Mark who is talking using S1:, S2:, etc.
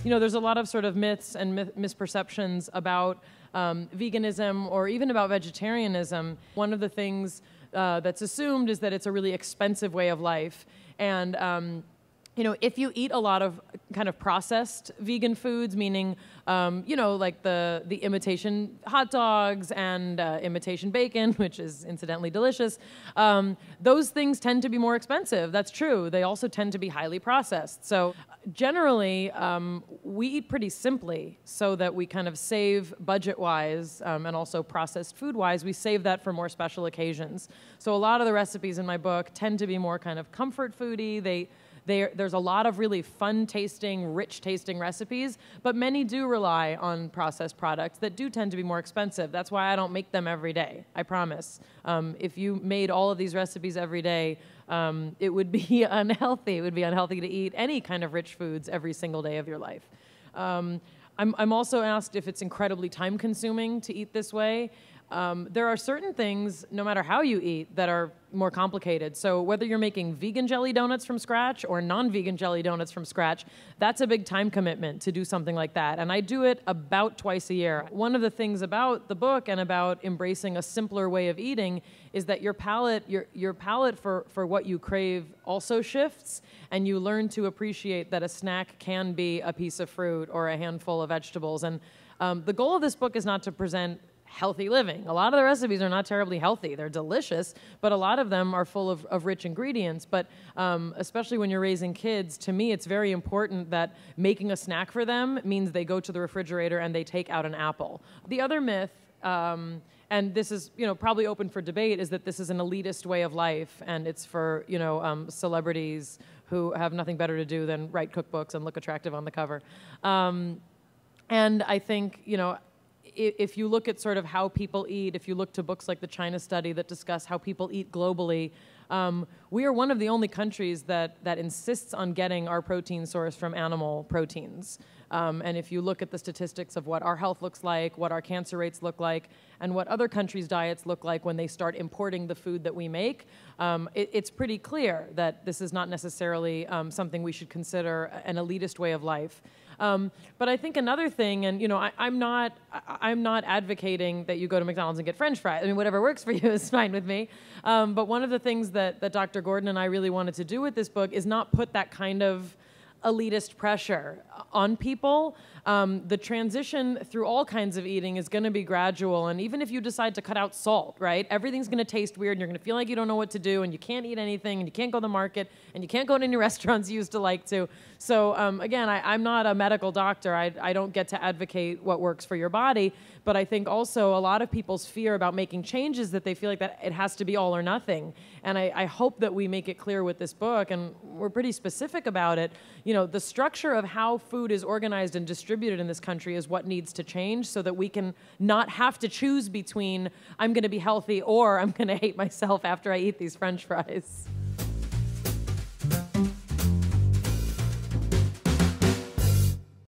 S1: there's a lot of sort of myths and misperceptions about veganism or even about vegetarianism. One of the things that's assumed is that it's a really expensive way of life. And if you eat a lot of kind of processed vegan foods, meaning, like the imitation hot dogs and imitation bacon, which is incidentally delicious, those things tend to be more expensive. That's true. They also tend to be highly processed. So generally, we eat pretty simply so that we kind of save budget-wise and also processed food-wise. We save that for more special occasions. So a lot of the recipes in my book tend to be more kind of comfort foodie. There's a lot of really fun-tasting, rich-tasting recipes, but many do rely on processed products that do tend to be more expensive. That's why I don't make them every day, I promise. If you made all of these recipes every day, it would be unhealthy. It would be unhealthy to eat any kind of rich foods every single day of your life. I'm also asked if it's incredibly time-consuming to eat this way. There are certain things, no matter how you eat, that are more complicated. So whether you're making vegan jelly donuts from scratch or non-vegan jelly donuts from scratch, that's a big time commitment to do something like that. And I do it about twice a year. One of the things about the book and about embracing a simpler way of eating is that your palate for what you crave also shifts, and you learn to appreciate that a snack can be a piece of fruit or a handful of vegetables. And the goal of this book is not to present healthy living. A lot of the recipes are not terribly healthy. They're delicious, but a lot of them are full of rich ingredients. But especially when you're raising kids, to me, it's very important that making a snack for them means they go to the refrigerator and they take out an apple. The other myth, and this is probably open for debate, is that this is an elitist way of life and it's for celebrities who have nothing better to do than write cookbooks and look attractive on the cover. And I think if you look at sort of how people eat, if you look to books like the China Study that discuss how people eat globally, we are one of the only countries that insists on getting our protein source from animal proteins. And if you look at the statistics of what our health looks like, what our cancer rates look like, and what other countries' diets look like when they start importing the food that we make, it's pretty clear that this is not necessarily something we should consider an elitist way of life. But I think another thing, and I'm not advocating that you go to McDonald's and get French fries. I mean, whatever works for you is fine with me. But one of the things that Dr. Gordon and I really wanted to do with this book is not put that kind of elitist pressure on people. The transition through all kinds of eating is going to be gradual, and even if you decide to cut out salt, right, everything's going to taste weird, and you're going to feel like you don't know what to do, and you can't eat anything, and you can't go to the market, and you can't go to any restaurants you used to like to. So again, I'm not a medical doctor. I don't get to advocate what works for your body, but I think also a lot of people's fear about making changes that they feel like that it has to be all or nothing. And I hope that we make it clear with this book, and we're pretty specific about it. The structure of how food is organized and distributed in this country is what needs to change so that we can not have to choose between I'm going to be healthy or I'm going to hate myself after I eat these French fries.